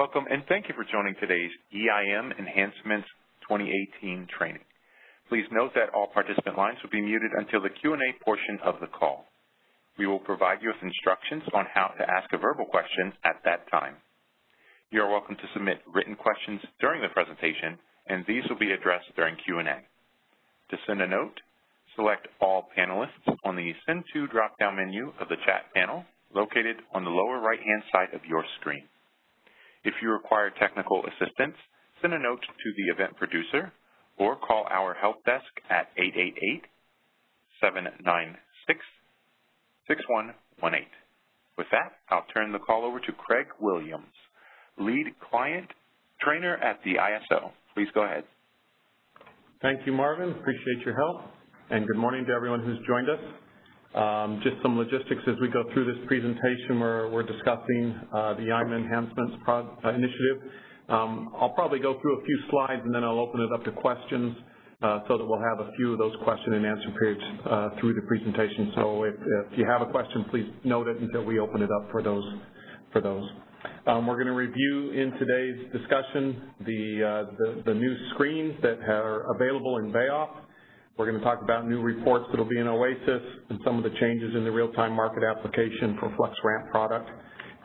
Welcome and thank you for joining today's EIM Enhancements 2018 training. Please note that all participant lines will be muted until the Q&A portion of the call. We will provide you with instructions on how to ask a verbal question at that time. You are welcome to submit written questions during the presentation, and these will be addressed during Q&A. To send a note, select All Panelists on the Send To drop-down menu of the chat panel located on the lower right-hand side of your screen. If you require technical assistance, send a note to the event producer or call our help desk at 888-796-6118. With that, I'll turn the call over to Craig Williams, Lead Client Trainer at the ISO. Please go ahead. Thank you, Marvin. Appreciate your help. And good morning to everyone who's joined us. Just some logistics as we go through this presentation where we're discussing the EIM Enhancements initiative. I'll probably go through a few slides and then I'll open it up to questions so that we'll have a few of those question and answer periods through the presentation. So if you have a question, please note it until we open it up for those. We're going to review in today's discussion the new screens that are available in BAAOP. We're going to talk about new reports that will be in OASIS and some of the changes in the real-time market application for FlexRamp product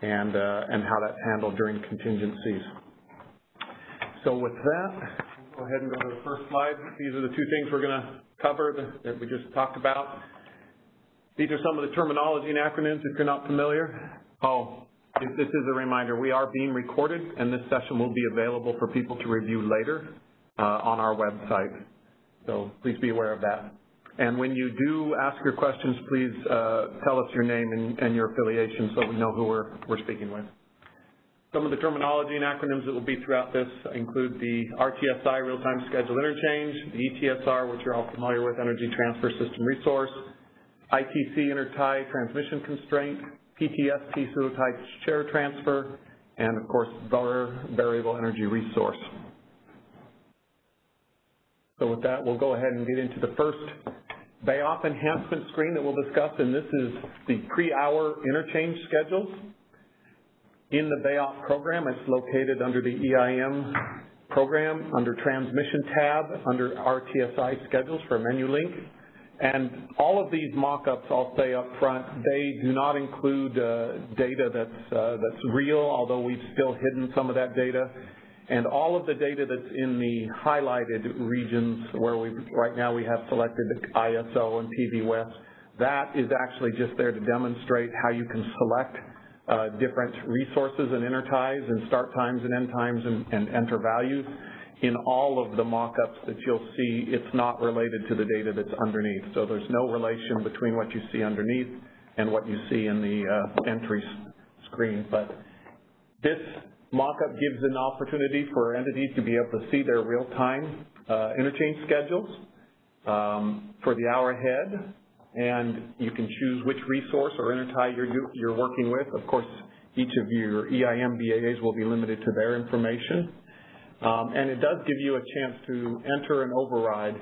and how that's handled during contingencies. So with that, we'll go ahead and go to the first slide. These are the two things we're going to cover that we just talked about. These are some of the terminology and acronyms if you're not familiar. This is a reminder, we are being recorded and this session will be available for people to review later on our website. So please be aware of that. And when you do ask your questions, please tell us your name and your affiliation so we know who we're speaking with. Some of the terminology and acronyms that will be throughout this include the RTSI, Real-Time Schedule Interchange, the ETSR, which you're all familiar with, Energy Transfer System Resource, ITC, Intertie Transmission Constraint, PTST, Pseudo-Type Share Transfer, and of course, Variable Energy Resource. So with that, we'll go ahead and get into the first BAAOP enhancement screen that we'll discuss, and this is the pre-hour interchange schedules. In the BAAOP program, it's located under the EIM program, under Transmission tab, under RTSI schedules for a menu link. And all of these mock-ups, I'll say up front, they do not include data that's real, although we've still hidden some of that data. And all of the data that's in the highlighted regions where right now we have selected the ISO and PV West, that is actually just there to demonstrate how you can select different resources and interties and start times and end times and enter values. In all of the mock-ups that you'll see, it's not related to the data that's underneath. So there's no relation between what you see underneath and what you see in the entry screen. But this mock-up gives an opportunity for entities to be able to see their real-time interchange schedules for the hour ahead, and you can choose which resource or intertie you're working with. Of course, each of your EIM BAAs will be limited to their information, and it does give you a chance to enter and override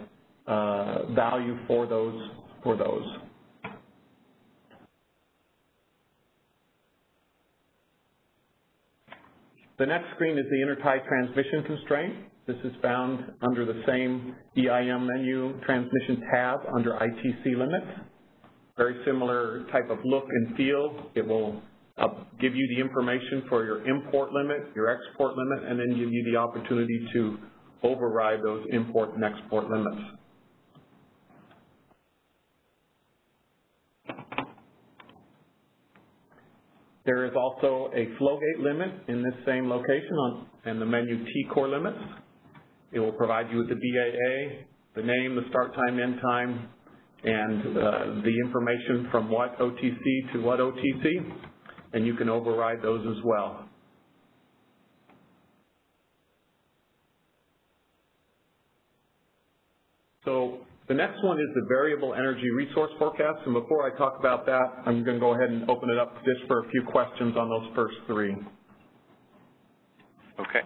value for those. The next screen is the intertie transmission constraint. This is found under the same EIM menu transmission tab under ITC limits. Very similar type of look and feel. It will give you the information for your import limit, your export limit, and then give you the opportunity to override those import and export limits. There is also a flow gate limit in this same location and the menu T-core limits. It will provide you with the BAA, the name, the start time, end time, and the information from what OTC to what OTC, and you can override those as well. So the next one is the variable energy resource forecast, and before I talk about that, I'm going to go ahead and open it up just for a few questions on those first three. Okay.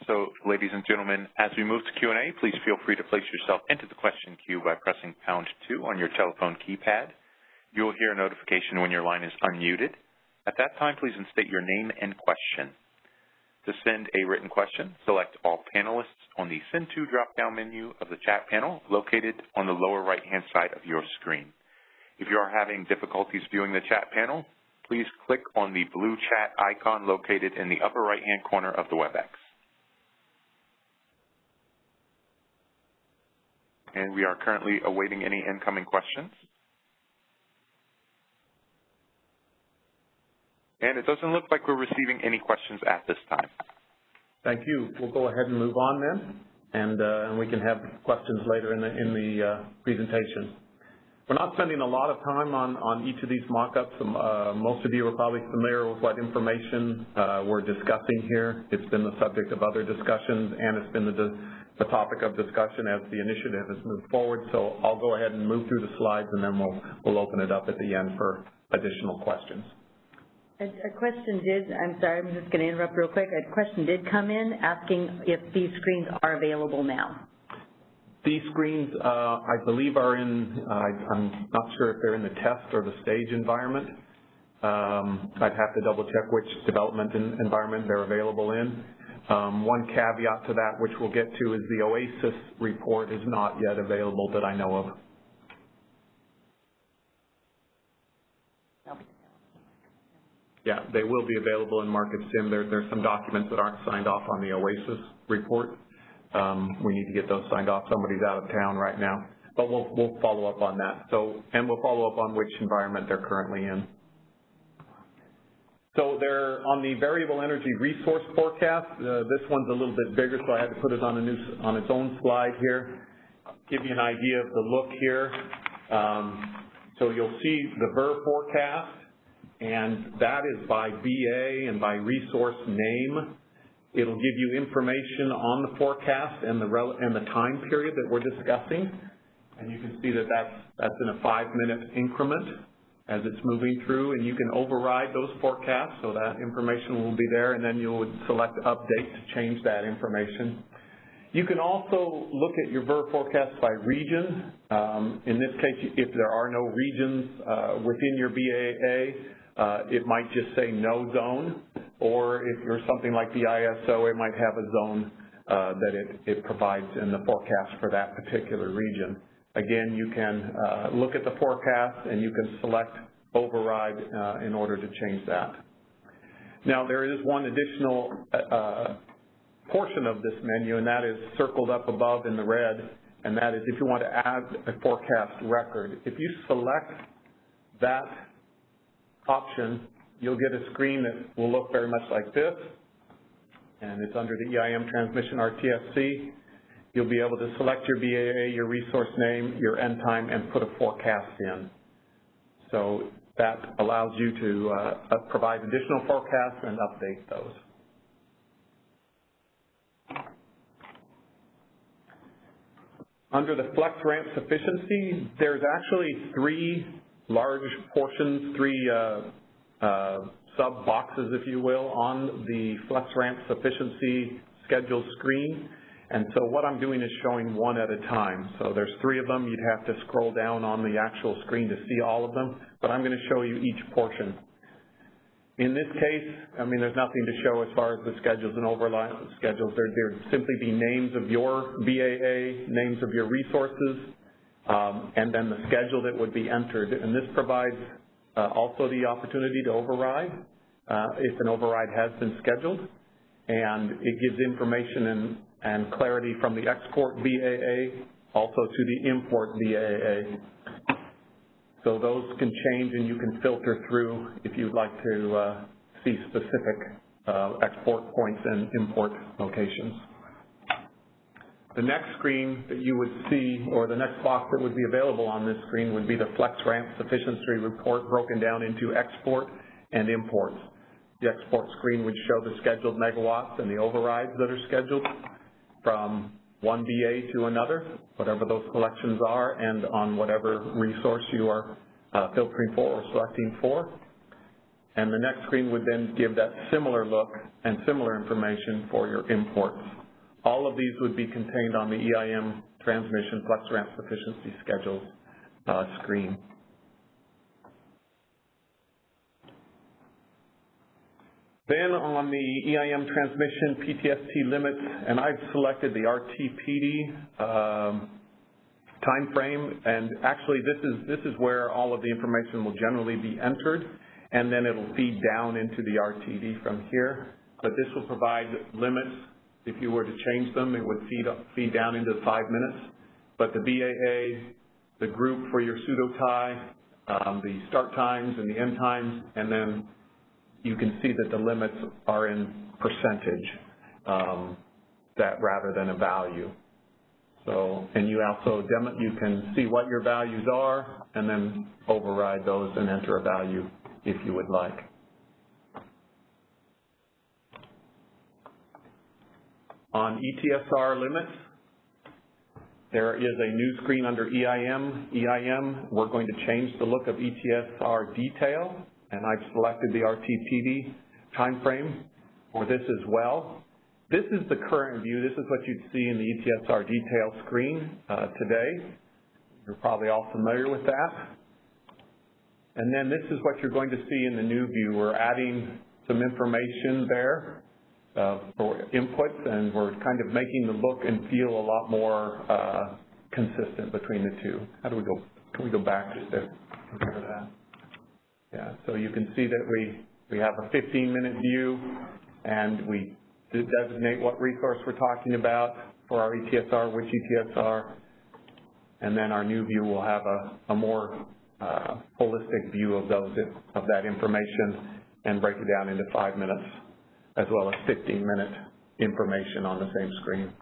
So, ladies and gentlemen, as we move to Q&A, please feel free to place yourself into the question queue by pressing #2 on your telephone keypad. You will hear a notification when your line is unmuted. At that time, please state your name and question. To send a written question, select All Panelists on the Send To drop-down menu of the chat panel located on the lower right-hand side of your screen. If you are having difficulties viewing the chat panel, please click on the blue chat icon located in the upper right-hand corner of the WebEx. And we are currently awaiting any incoming questions. And it doesn't look like we're receiving any questions at this time. Thank you. We'll go ahead and move on then, and we can have questions later in the presentation. We're not spending a lot of time on each of these mock-ups. Most of you are probably familiar with what information we're discussing here. It's been the subject of other discussions, and it's been the topic of discussion as the initiative has moved forward. So I'll go ahead and move through the slides, and then we'll open it up at the end for additional questions. A question did, I'm sorry, I'm just going to interrupt real quick. A question did come in asking if these screens are available now. These screens, I believe, are in, I'm not sure if they're in the test or the stage environment. I'd have to double check which development environment they're available in. One caveat to that, which we'll get to, is the OASIS report is not yet available that I know of. Yeah, they will be available in MarketSim. There's some documents that aren't signed off on the OASIS report. We need to get those signed off. Somebody's out of town right now, but we'll follow up on that. And we'll follow up on which environment they're currently in. So they're on the variable energy resource forecast. This one's a little bit bigger, so I had to put it on its own slide here. Give you an idea of the look here. So you'll see the VER forecast, and that is by BA and by resource name. It'll give you information on the forecast and the time period that we're discussing. And you can see that that's in a 5-minute increment as it's moving through, and you can override those forecasts, so that information will be there, and then you would select Update to change that information. You can also look at your VER forecast by region. In this case, if there are no regions within your BAA, it might just say no zone, or if you're something like the ISO, it might have a zone that it provides in the forecast for that particular region. Again, you can look at the forecast and you can select override in order to change that. Now, there is one additional portion of this menu, and that is circled up above in the red, and that is if you want to add a forecast record. If you select that option, you'll get a screen that will look very much like this, and it's under the EIM transmission RTSC. You'll be able to select your BAA, your resource name, your end time, and put a forecast in. So that allows you to provide additional forecasts and update those. Under the flex ramp sufficiency, there's actually 3 large portions, 3 sub-boxes, if you will, on the flex ramp sufficiency schedule screen. And so what I'm doing is showing one at a time. So there's 3 of them. You'd have to scroll down on the actual screen to see all of them, but I'm going to show you each portion. In this case, I mean, there's nothing to show as far as the schedules and overlap schedules. There'd simply be names of your BAA, names of your resources, and then the schedule that would be entered. And this provides also the opportunity to override if an override has been scheduled. And it gives information and clarity from the export BAA also to the import BAA. So those can change, and you can filter through if you'd like to see specific export points and import locations. The next screen that you would see, or the next box that would be available on this screen, would be the Flex Ramp Sufficiency Report broken down into export and imports. The export screen would show the scheduled megawatts and the overrides that are scheduled from one BA to another, whatever those selections are, and on whatever resource you are filtering for or selecting for. And the next screen would then give that similar look and similar information for your imports. All of these would be contained on the EIM transmission Flex Ramp Sufficiency Schedules screen. Then on the EIM transmission PTST limits, and I've selected the RTPD time frame, and actually this is where all of the information will generally be entered, and then it'll feed down into the RTD from here. But this will provide limits. If you were to change them, it would feed down into 5 minutes. But the BAA, the group for your pseudo tie, the start times and the end times, and then you can see that the limits are in percentage that rather than a value. So, and you also you can see what your values are and then override those and enter a value if you would like. On ETSR limits, there is a new screen under EIM. We're going to change the look of ETSR detail, and I've selected the RTPD time frame for this as well. This is the current view. This is what you'd see in the ETSR detail screen today. You're probably all familiar with that. And then this is what you're going to see in the new view. We're adding some information there for inputs, and we're kind of making the look and feel a lot more consistent between the two. How do we go? Can we go back just to compare that? Yeah, so you can see that we have a 15-minute view, and we designate what resource we're talking about for our ETSR, which ETSR, and then our new view will have a more holistic view of that information and break it down into 5 minutes, as well as 15-minute information on the same screen.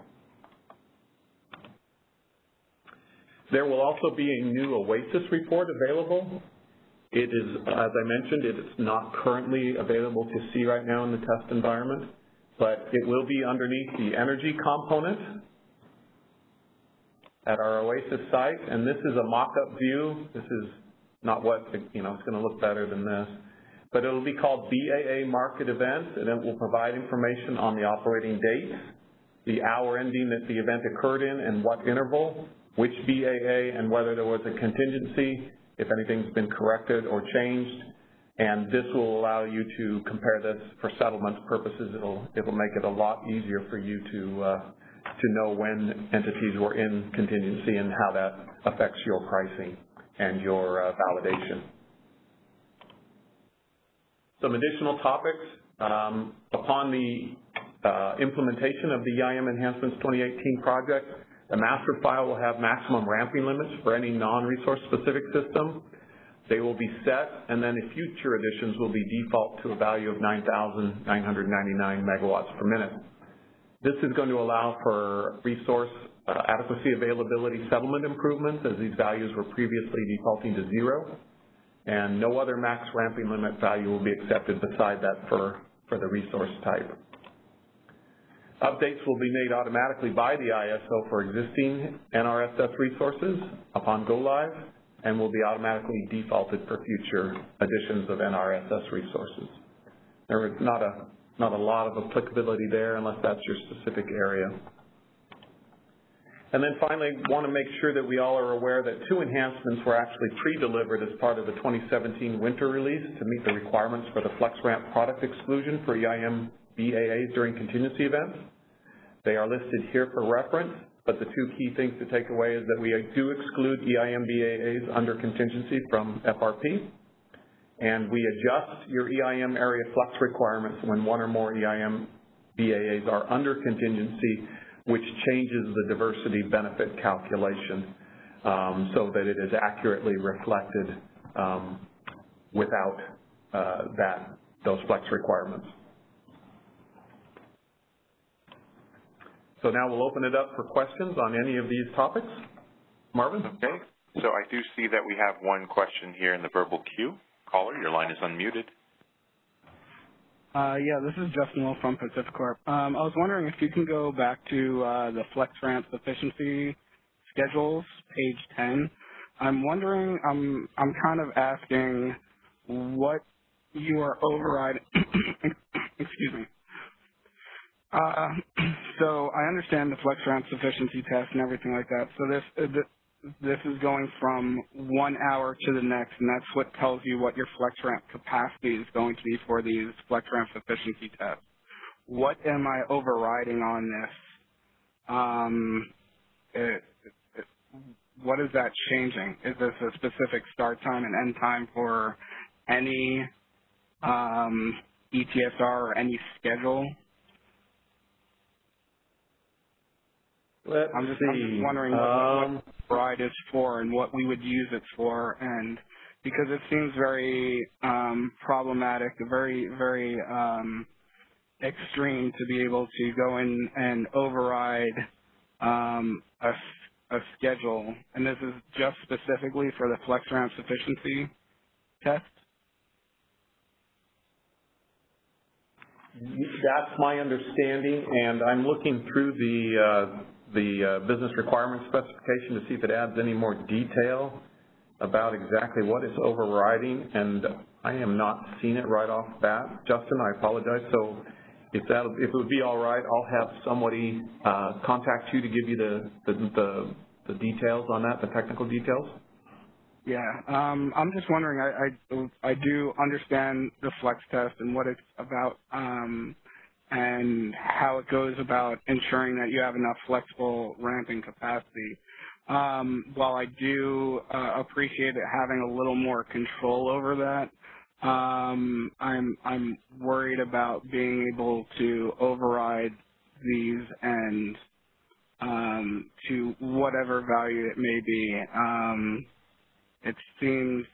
There will also be a new OASIS report available. It is, as I mentioned, it is not currently available to see right now in the test environment, but it will be underneath the energy component at our OASIS site, and this is a mock-up view. This is not what, it's going to look better than this, but it will be called BAA Market Events, and it will provide information on the operating date, the hour ending that the event occurred in and what interval, which BAA, and whether there was a contingency, if anything's been corrected or changed, and this will allow you to compare this for settlement purposes. It'll make it a lot easier for you to know when entities were in contingency and how that affects your pricing and your validation. Some additional topics. Upon the implementation of the EIM Enhancements 2018 project, the MasterFile will have maximum ramping limits for any non-resource specific system. They will be set, and then in future editions will be default to a value of 9,999 megawatts per minute. This is going to allow for resource adequacy, availability, settlement improvements, as these values were previously defaulting to 0, and no other max ramping limit value will be accepted beside that for the resource type. Updates will be made automatically by the ISO for existing NRSS resources upon go live, and will be automatically defaulted for future additions of NRSS resources. There is not a lot of applicability there unless that's your specific area. And then finally, want to make sure that we all are aware that 2 enhancements were actually pre-delivered as part of the 2017 winter release to meet the requirements for the FlexRamp product exclusion for EIM BAAs during contingency events. They are listed here for reference, but the 2 key things to take away is that we do exclude EIM BAAs under contingency from FRP, and we adjust your EIM area flex requirements when 1 or more EIM BAAs are under contingency, which changes the diversity benefit calculation so that it is accurately reflected without those flex requirements. So now we'll open it up for questions on any of these topics. Marvin? Okay. So I do see that we have one question here in the verbal queue. Caller, your line is unmuted. Yeah, this is Justin Will from Pacific Corp. I was wondering if you can go back to the FlexRamp efficiency schedules, page 10. I'm wondering, I'm kind of asking what you are overriding. Excuse me. So I understand the FlexRamp sufficiency test and everything like that. So this is going from 1 hour to the next, and that's what tells you what your flex ramp capacity is going to be for these flex ramp efficiency tests. What am I overriding on this? What is that changing? Is this a specific start time and end time for any ETSR or any schedule? I'm just wondering what override is for and what we would use it for, and because it seems very problematic, very, very extreme to be able to go in and override a schedule, and this is just specifically for the flex ramp sufficiency test? That's my understanding, and I'm looking through the business requirement specification to see if it adds any more detail about exactly what it's overriding, and I am not seeing it right off the bat. Justin, I apologize. So if it would be all right, I'll have somebody contact you to give you the details on that, the technical details. Yeah, I'm just wondering, I do understand the flex test and what it's about and how it goes about ensuring that you have enough flexible ramping capacity. While I do appreciate it having a little more control over that, I'm worried about being able to override these and to whatever value it may be. It seems,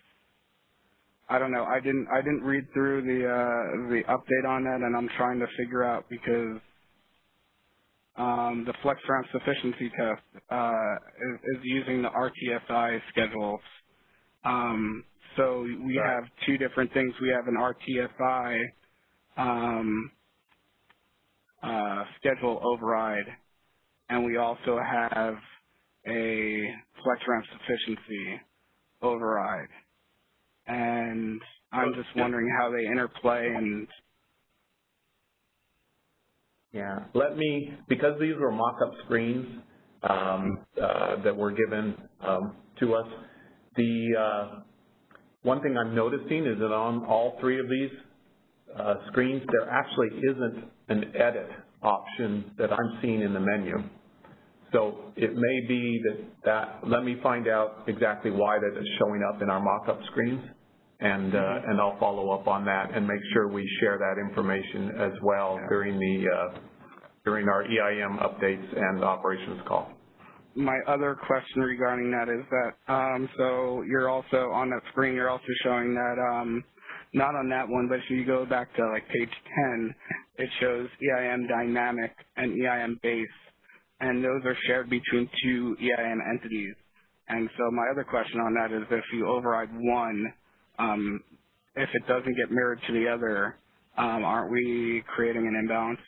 I don't know, I didn't read through the update on that, and I'm trying to figure out because the flex ramp sufficiency test is using the RTSI schedules. So we have two different things. We have an RTSI schedule override, and we also have a flex ramp sufficiency override. And I'm just wondering how they interplay. And yeah, because these were mock-up screens that were given to us, the one thing I'm noticing is that on all three of these screens, there actually isn't an edit option that I'm seeing in the menu. So it may be that let me find out exactly why that is showing up in our mock-up screens, and I'll follow up on that and make sure we share that information as well during our EIM updates and operations call. My other question regarding that is that so you're also on that screen, you're also showing that not on that one, but if you go back to like page 10, it shows EIM dynamic and EIM base. And those are shared between two EIM entities. And so my other question on that is if you override one, if it doesn't get mirrored to the other, aren't we creating an imbalance?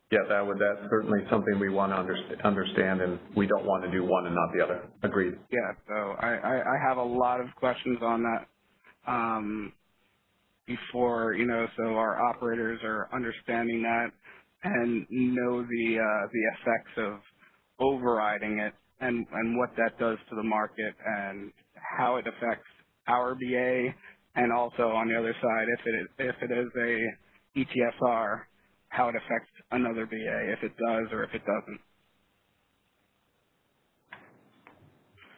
Yeah, that's certainly something we want to understand, and we don't want to do one and not the other. Agreed. Yeah, so I have a lot of questions on that before, so our operators are understanding that and know the effects of overriding it and what that does to the market and how it affects our BA, and also on the other side, if it is a ETSR, how it affects another BA, if it does or if it doesn't.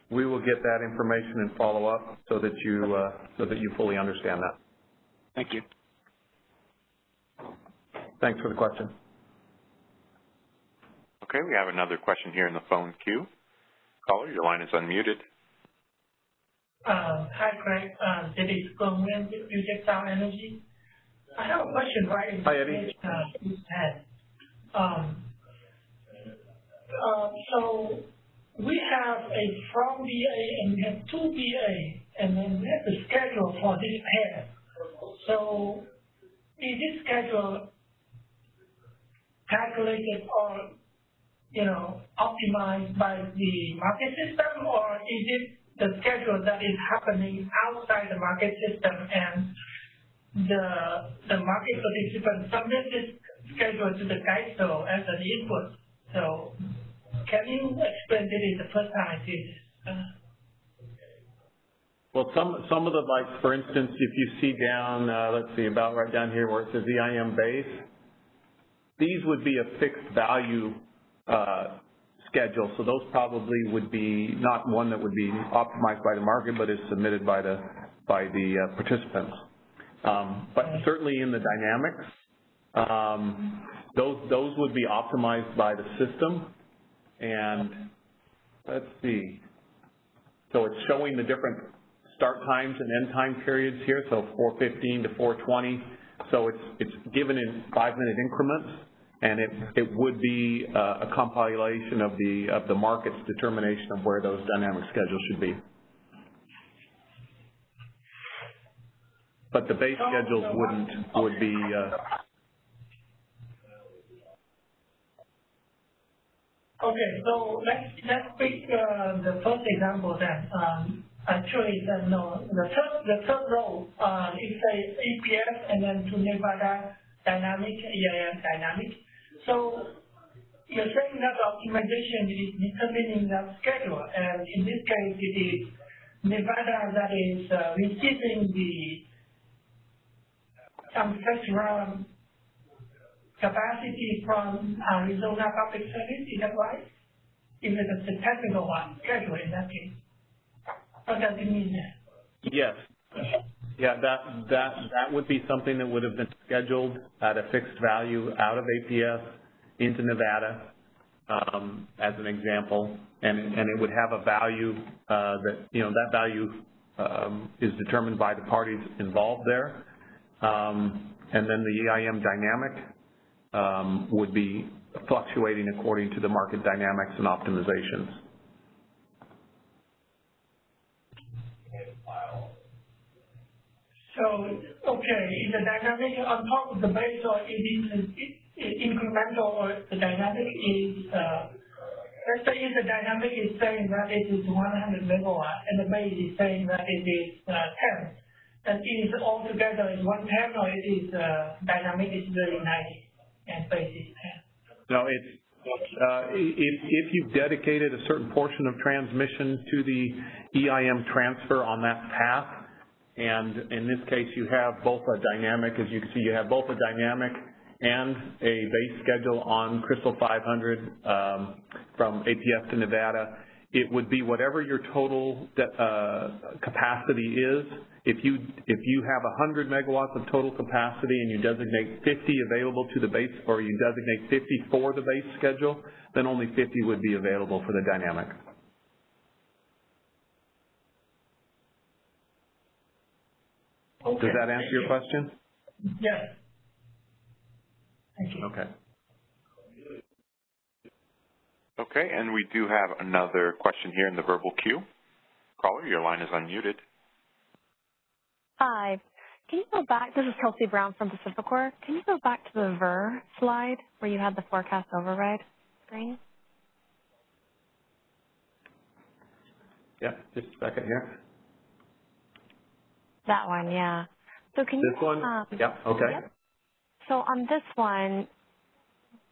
We will get that information and follow up so that you fully understand that. Thank you. Thanks for the question. Okay, we have another question here in the phone queue. Caller, your line is unmuted. Hi, Craig. This is Gong Wen with Future Sound Energy. I have a question right in page 10. So we have a from BA and we have two BA, and then we have the schedule for this pair. So is this schedule calculated or optimized by the market system, or is it the schedule that is happening outside the market system and the market participants submit this schedule to the GISO as an input? So can you explain this? Is the first time I see this? Well, some of the, like, for instance, if you see down, let's see, about right down here where it says EIM base, these would be a fixed value schedule. So those probably would be not one that would be optimized by the market, but is submitted by the participants. But certainly in the dynamics, those would be optimized by the system. And let's see. So it's showing the different start times and end time periods here, so 4:15 to 4:20. So it's given in 5-minute increments, and it would be a compilation of the market's determination of where those dynamic schedules should be. But the base schedules would be. Okay, so let's pick the first example then. Actually, the third row is a EPS and then to Nevada dynamic, EIM dynamic. So you're saying that optimization is determining that schedule, and in this case, it is Nevada that is receiving some first round capacity from Arizona Public Service. Is that right? If it's a technical one, schedule in that case. What does it mean? Yes. Yeah, that would be something that would have been scheduled at a fixed value out of APS into Nevada, as an example, and it would have a value that value is determined by the parties involved there, and then the EIM dynamic would be fluctuating according to the market dynamics and optimizations. So, okay, is the dynamic on top of the base, or it is incremental, or the dynamic is, let's say if the dynamic is saying that it is 100 megawatt and the base is saying that it is 10, and it is altogether is 110, or it is dynamic is really 90 and base is 10? No, it's if you've dedicated a certain portion of transmission to the EIM transfer on that path, and in this case you have both a dynamic, as you can see, you have both a dynamic and a base schedule on Crystal 500 from APS to Nevada. It would be whatever your total capacity is. If you have 100 megawatts of total capacity and you designate 50 available to the base, or you designate 50 for the base schedule, then only 50 would be available for the dynamic. Okay. Does that answer your question? Yes. Thank you. Okay. Okay, and we do have another question here in the verbal queue. Caller, your line is unmuted. Hi. Can you go back? This is Kelsey Brown from Pacificor. Can you go back to the VER slide where you had the forecast override screen? Yeah, just a second here. That one, yeah. So can you? This one? Yeah. Okay. Yep. So on this one,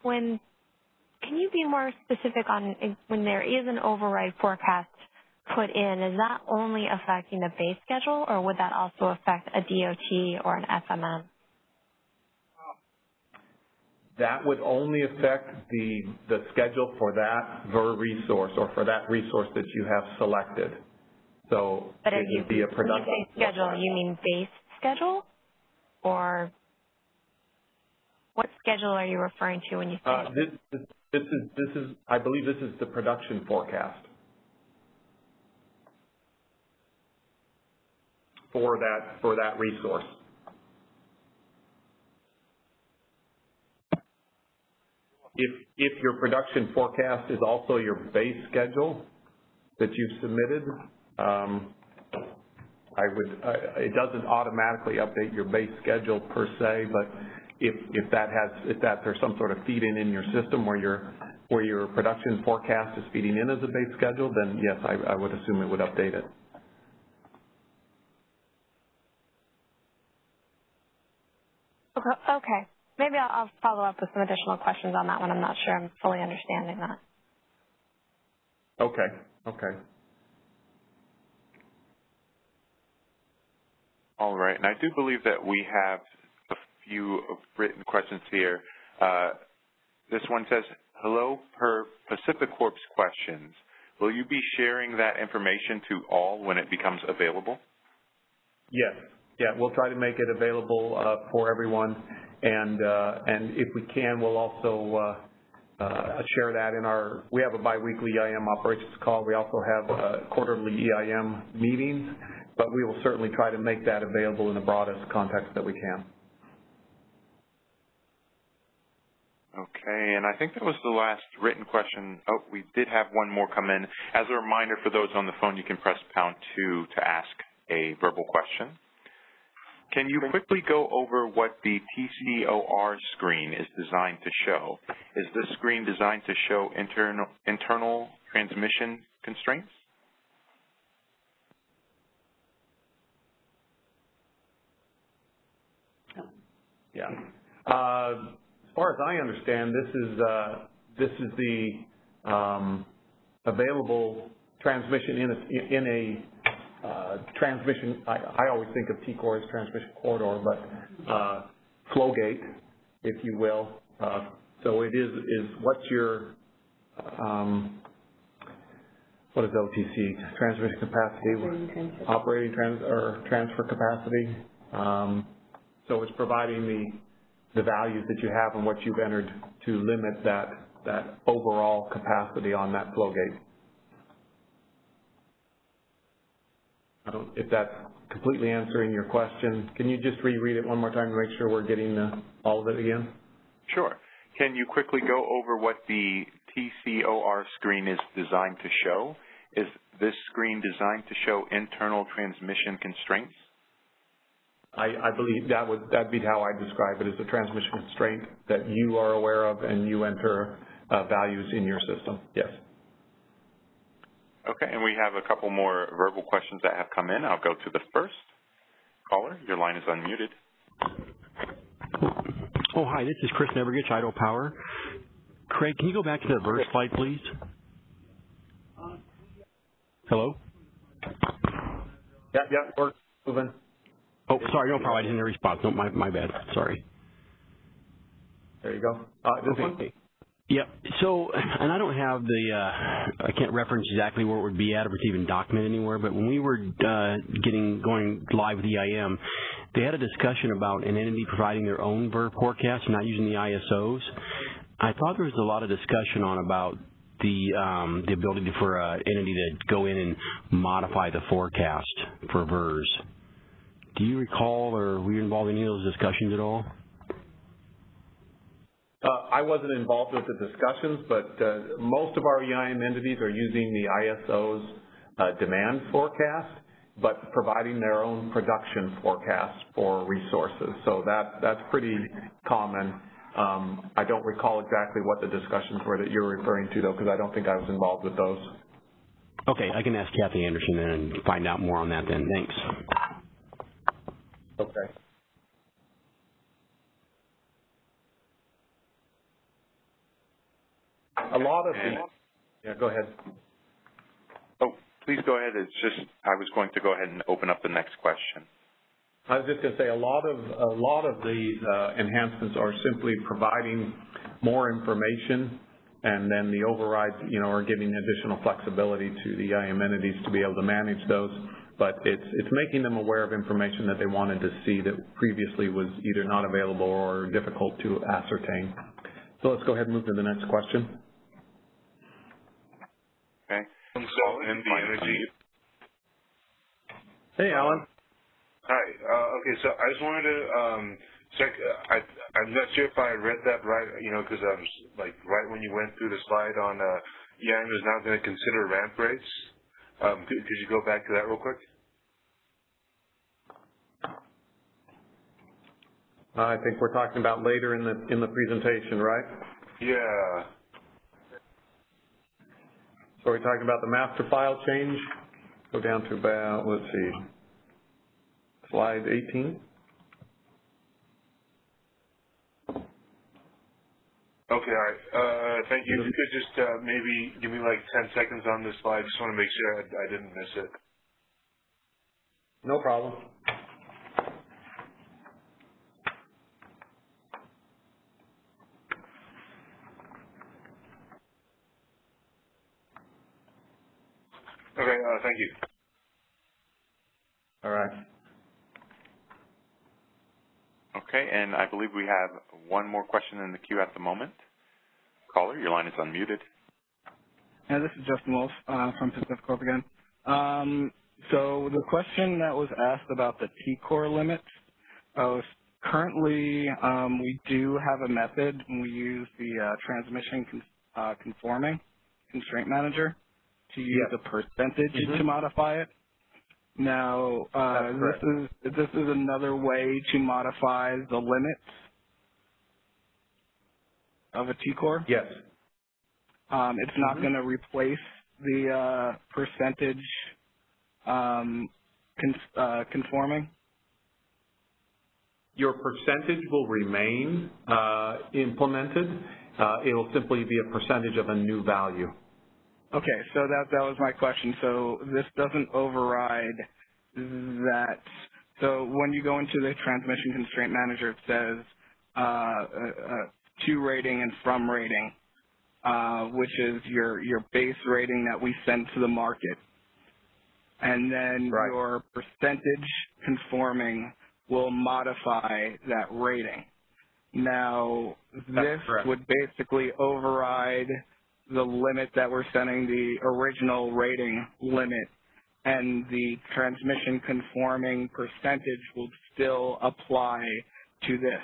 can you be more specific on when there is an override forecast put in, is that only affecting the base schedule, or would that also affect a DOT or an FMM? That would only affect the schedule for that VER resource, or for that resource that you have selected. So but it would be a production. When you say schedule, you mean base schedule, or what schedule are you referring to when you say this is I believe this is the production forecast for that resource. If your production forecast is also your base schedule that you've submitted, it doesn't automatically update your base schedule per se, but if there's some sort of feed in your system where your production forecast is feeding in as a base schedule, then yes, I would assume it would update it. Okay. Maybe I'll follow up with some additional questions on that one. I'm not sure I'm fully understanding that. Okay. All right, and I do believe that we have a few written questions here. This one says, hello, per Pacific Corp's questions. Will you be sharing that information to all when it becomes available? Yes. Yeah, we'll try to make it available for everyone, and if we can, we'll also share that in our, we have a biweekly EIM operations call. We also have quarterly EIM meetings, but we will certainly try to make that available in the broadest context that we can. Okay, and I think that was the last written question. Oh, we did have one more come in. As a reminder for those on the phone, you can press #2 to ask a verbal question. Can you quickly go over what the TCOR screen is designed to show? Is this screen designed to show internal transmission constraints? Yeah. As far as I understand, this is the available transmission in a transmission. I always think of TCOR as transmission corridor, but flow gate, if you will. So it is what's your what is OTC? Transmission capacity, operating transfer capacity. So it's providing the values that you have and what you've entered to limit that overall capacity on that flow gate. I don't, if that's completely answering your question, can you just reread it one more time to make sure we're getting all of it again? Sure. Can you quickly go over what the TCOR screen is designed to show? Is this screen designed to show internal transmission constraints? I believe that'd be how I describe it, as a transmission constraint that you are aware of and you enter values in your system. Yes. Okay, and we have a couple more verbal questions that have come in. I'll go to the first caller. Your line is unmuted. Oh, hi, this is Chris Nevergich, Idaho Power. Craig, can you go back to the verse slide, please? Hello? Yeah, we're moving. Oh, sorry, no problem. I didn't hear a response. No, my bad. Sorry. There you go. This one? Yep. So, and I don't have I can't reference exactly where it would be at if it's even documented anywhere, but when we were going live with EIM, they had a discussion about an entity providing their own VER forecast, not using the ISOs. I thought there was a lot of discussion about the ability for an entity to go in and modify the forecast for VERs. Do you recall, or were you involved in any of those discussions at all? I wasn't involved with the discussions, but most of our EIM entities are using the ISO's demand forecast, but providing their own production forecast for resources. So that's pretty common. I don't recall exactly what the discussions were that you're referring to, though, because I don't think I was involved with those. Okay, I can ask Kathy Anderson then and find out more on that then. Thanks. Okay. A lot of the, yeah, go ahead. Oh, please go ahead. It's just, I was going to go ahead and open up the next question. I was just going to say a lot of these enhancements are simply providing more information, and then the overrides, are giving additional flexibility to the EIM entities to be able to manage those. But it's making them aware of information that they wanted to see that previously was either not available or difficult to ascertain. So let's go ahead and move to the next question. Okay. So, NV Energy. Hey, Alan. Hi. Okay, so I just wanted to check. I'm not sure if I read that right, because I was right when you went through the slide on EIM is now going to consider ramp rates. Could you go back to that real quick? I think we're talking about later in the presentation, right? Yeah. So we're talking about the MasterFile change. Go down to about, let's see, slide 18. Okay, all right. Thank you. If you could just maybe give me 10 seconds on this slide. Just want to make sure I didn't miss it. No problem. Okay, thank you. All right. Okay, and I believe we have one more question in the queue at the moment. Caller, your line is unmuted. Yeah, this is Justin Wolf from Pacific Corp again. So the question that was asked about the T-core limits, currently we do have a method, and we use the transmission conforming constraint manager to use a percentage to modify it. Now, this is another way to modify the limits of a T-core? Yes. It's not going to replace the percentage conforming? Your percentage will remain implemented. It will simply be a percentage of a new value. Okay, so that was my question. So this doesn't override that. So when you go into the transmission constraint manager, it says to rating and from rating, which is your base rating that we send to the market. And then your percentage conforming will modify that rating. Now, this would basically override the limit that we're sending, the original rating limit, and the transmission conforming percentage will still apply to this.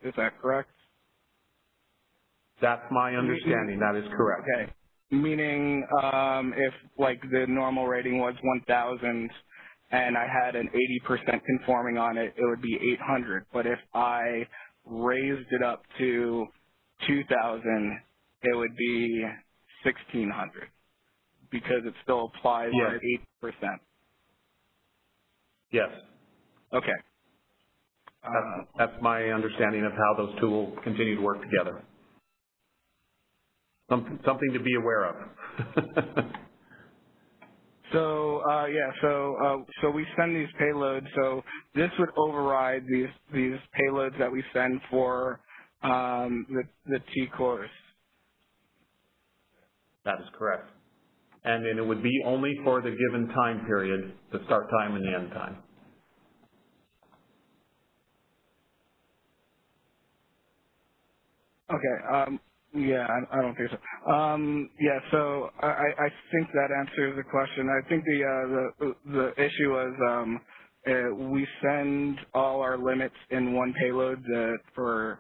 Is that correct? That's my understanding. That is correct. Okay. Meaning if, like, the normal rating was 1,000 and I had an 80% conforming on it, it would be 800. But if I raised it up to 2,000, it would be 1,600 because it still applies at 8%. Yes. Okay. That's my understanding of how those two will continue to work together. Something to be aware of. So so we send these payloads. So this would override these payloads that we send for the T-cores. That is correct. And then it would be only for the given time period, the start time and the end time. Okay. Yeah, I don't think so. Yeah, so I think that answers the question. I think the issue was we send all our limits in one payload for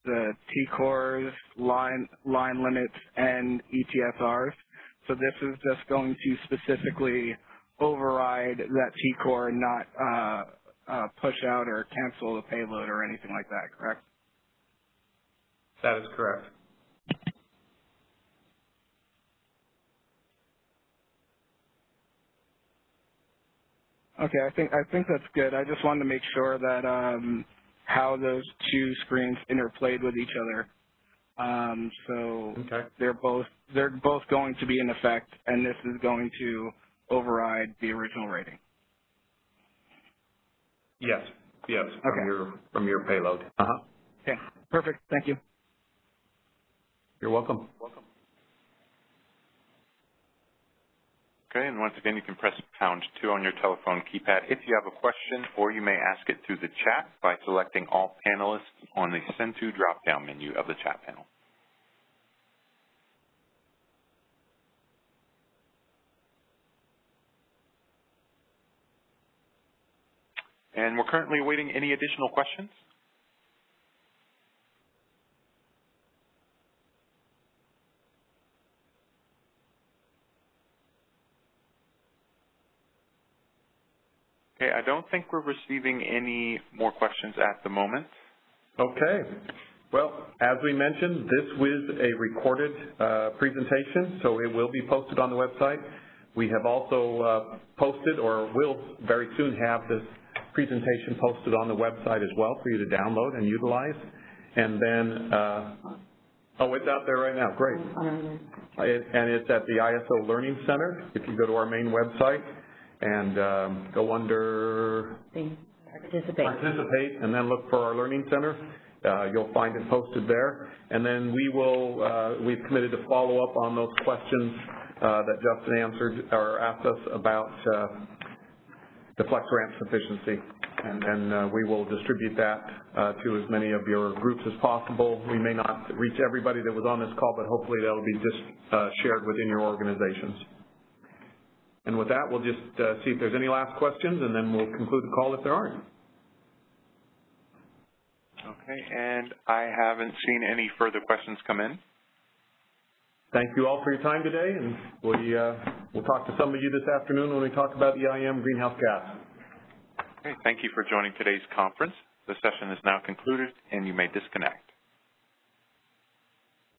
the T-cores, line limits, and ETSRs. So this is just going to specifically override that T-core and not push out or cancel the payload or anything like that, correct? That is correct. Okay, I think that's good. I just wanted to make sure that how those two screens interplayed with each other. So they're both going to be in effect, and this is going to override the original rating. Yes. Yes. From your payload. Okay. Perfect. Thank you. You're welcome. Okay, and once again, you can press #2 on your telephone keypad if you have a question, or you may ask it through the chat by selecting all panelists on the Send To drop-down menu of the chat panel. And we're currently awaiting any additional questions. Okay, I don't think we're receiving any more questions at the moment. Okay. Well, as we mentioned, this was a recorded presentation, so it will be posted on the website. We have also posted, or will very soon have, this presentation posted on the website as well for you to download and utilize. And then, oh, it's out there right now. Great. And it's at the ISO Learning Center. If you go to our main website and go under Participate, and then look for our Learning Center, you'll find it posted there. And then we've committed to follow up on those questions that Justin answered or asked us about the flex ramp sufficiency. And then we will distribute that to as many of your groups as possible. We may not reach everybody that was on this call, but hopefully that will be just shared within your organizations. And with that, we'll just see if there's any last questions, and then we'll conclude the call if there aren't. Okay, and I haven't seen any further questions come in. Thank you all for your time today, and we'll talk to some of you this afternoon when we talk about EIM greenhouse gas. Okay, thank you for joining today's conference. The session is now concluded, and you may disconnect.